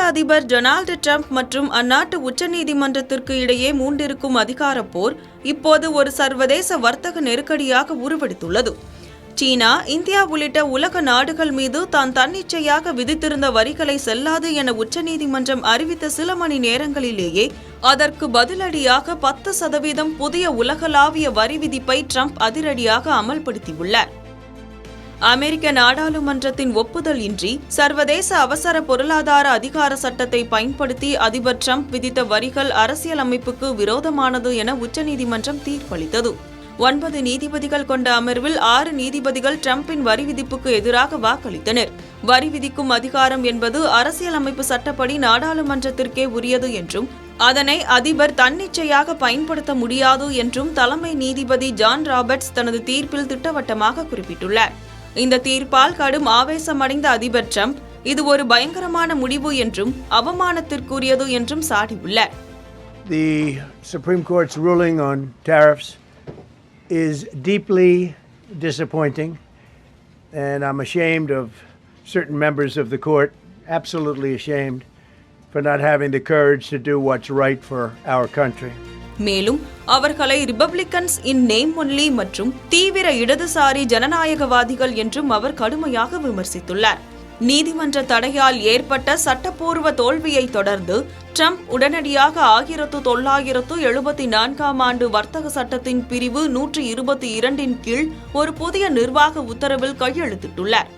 அதிபர் Donald Trump மற்றும் அந்நாட்டு உச்சநீதிமன்றத்திற்கு இடையே மூண்டிருக்கும் அதிகாரப் போர் இப்போது ஒரு சர்வதேச வர்த்தக நெருக்கடியாக உருவெடுத்துள்ளது. சீனா, இந்தியா உள்ளிட்ட உலக நாடுகள் மீது தான் தன்னிச்சையாக விதித்திருந்த வரிகளை செல்லாது என உச்சநீதிமன்றம் அறிவித்த சில மணி நேரங்களிலேயே அதற்கு பதிலடியாக 10% புதிய உலகளாவிய வரி விதிப்பை டிரம்ப் அதிரடியாக அமல்படுத்தியுள்ளார். அமெரிக்க நாடாளுமன்றத்தின் ஒப்புதல் இன்றி சர்வதேச அவசர பொருளாதார அதிகார சட்டத்தை பயன்படுத்தி அதிபர் டிரம்ப் விதித்த வரிகள் அரசியலமைப்புக்கு விரோதமானது என உச்சநீதிமன்றம் தீர்ப்பளித்தது. 9 நீதிபதிகள் கொண்ட அமர்வில் 6 நீதிபதிகள் டிரம்பின் வரி விதிப்புக்கு எதிராக வாக்களித்தனர். வரி விதிக்கும் அதிகாரம் என்பது அரசியலமைப்பு சட்டப்படி நாடாளுமன்றத்திற்கே உரியது என்றும் அதனை அதிபர் தன்னிச்சையாக பயன்படுத்த முடியாது என்றும் தலைமை நீதிபதி ஜான் ராபர்ட்ஸ் தனது தீர்ப்பில் திட்டவட்டமாக குறிப்பிட்டுள்ளார். இந்த தீர்ப்பால் கடும் ஆவேசமடைந்த அதிபர் டிரம்ப் இது ஒரு பயங்கரமான முடிவு என்றும் அவமானத்திற்குரியது என்றும் சாடியுள்ளார். The Supreme Court's ruling on tariffs is deeply disappointing, and I'm ashamed of certain members of the court, absolutely ashamed, for not having the courage to do what's right for our country. மேலும் அவர்களை Republicans in name only மற்றும் தீவிர இடதுசாரி ஜனநாயகவாதிகள் என்றும் அவர் கடுமையாக விமர்சித்துள்ளார். நீதிமன்ற தடையால் ஏற்பட்ட சட்டப்பூர்வ தோல்வியை தொடர்ந்து டிரம்ப் உடனடியாக 1974 ஆண்டு வர்த்தக சட்டத்தின் பிரிவு 122 கீழ் ஒரு புதிய நிர்வாக உத்தரவில் கையெழுத்திட்டுள்ளார்.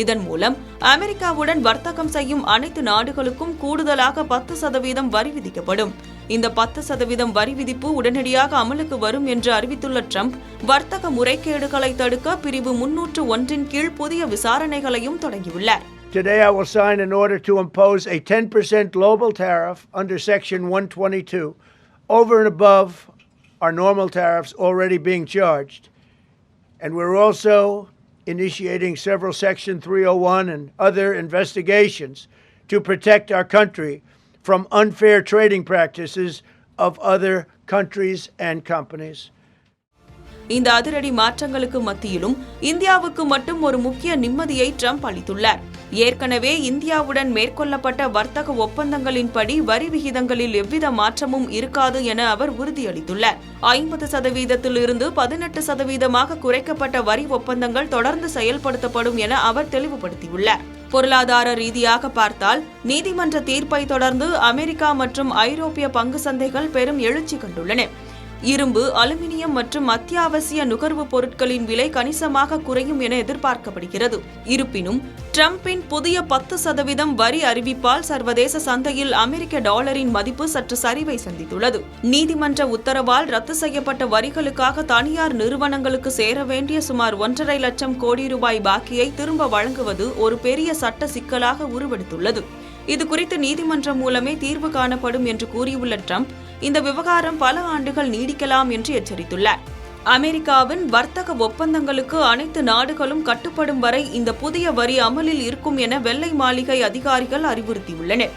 இதன் மூலம் அமெரிக்காவுடன் வர்த்தகம் செய்யும் அனைத்து நாடுகளுக்கும் கூடுதலாக 10% வரி விதிக்கப்படும். இந்த 10% வரி விதிப்பு உடனடியாக அமலுக்கு வரும் என்று அறிவித்துள்ள டிரம்ப் வர்த்தக முறைகேடுகளை தடுக்க பிரிவு 301 கீழ் புதிய விசாரணைகளையும் தொடங்கியுள்ளார். Today I will sign an order to impose a 10% global tariff under Section 122 over and above our normal tariffs already being charged. And we're also initiating several Section 301 and other investigations to protect our country from unfair trading practices of other countries and companies. இந்த அதிரடி மாற்றங்களுக்கு மத்தியிலும் இந்தியாவுக்கு மட்டும் ஒரு முக்கிய நிம்மதியை Trump அளித்துள்ளார். ஏற்கனவே இந்தியாவுடன் மேற்கொள்ளப்பட்ட வர்த்தக ஒப்பந்தங்களின்படி வரி விகிதங்களில் எவ்வித மாற்றமும் இருக்காது என அவர் உறுதியளித்துள்ளார். 50%இலிருந்து 18% குறைக்கப்பட்ட வரி ஒப்பந்தங்கள் தொடர்ந்து செயல்படுத்தப்படும் என அவர் தெளிவுபடுத்தியுள்ளார். பொருளாதார ரீதியாக பார்த்தால் நீதிமன்ற தீர்ப்பை தொடர்ந்து அமெரிக்கா மற்றும் ஐரோப்பிய பங்கு சந்தைகள் பெரும் எழுச்சி கண்டுள்ளன. இரும்பு, அலுமினியம் மற்றும் அத்தியாவசிய நுகர்வு பொருட்களின் விலை கணிசமாக குறையும் என எதிர்பார்க்கப்படுகிறது. இருப்பினும் டிரம்பின் புதிய 10% வரி அறிவிப்பால் சர்வதேச சந்தையில் அமெரிக்க டாலரின் மதிப்பு சற்று சரிவை சந்தித்துள்ளது. நீதிமன்ற உத்தரவால் ரத்து செய்யப்பட்ட வரிகளுக்காக தனியார் நிறுவனங்களுக்கு சேர வேண்டிய சுமார் 1.5 லட்சம் கோடி ரூபாய் பாக்கியை திரும்ப வழங்குவது ஒரு பெரிய சட்ட சிக்கலாக உருவெடுத்துள்ளது. இதுகுறித்து நீதிமன்றம் மூலமே தீர்வு காணப்படும் என்று கூறியுள்ள டிரம்ப் இந்த விவகாரம் பல ஆண்டுகள் நீடிக்கலாம் என்று எச்சரித்துள்ளார். அமெரிக்காவின் வர்த்தக ஒப்பந்தங்களுக்கு அனைத்து நாடுகளும் கட்டுப்படும் வரை இந்த புதிய வரி அமலில் இருக்கும் என வெள்ளை மாளிகை அதிகாரிகள் அறிவுறுத்தியுள்ளனர்.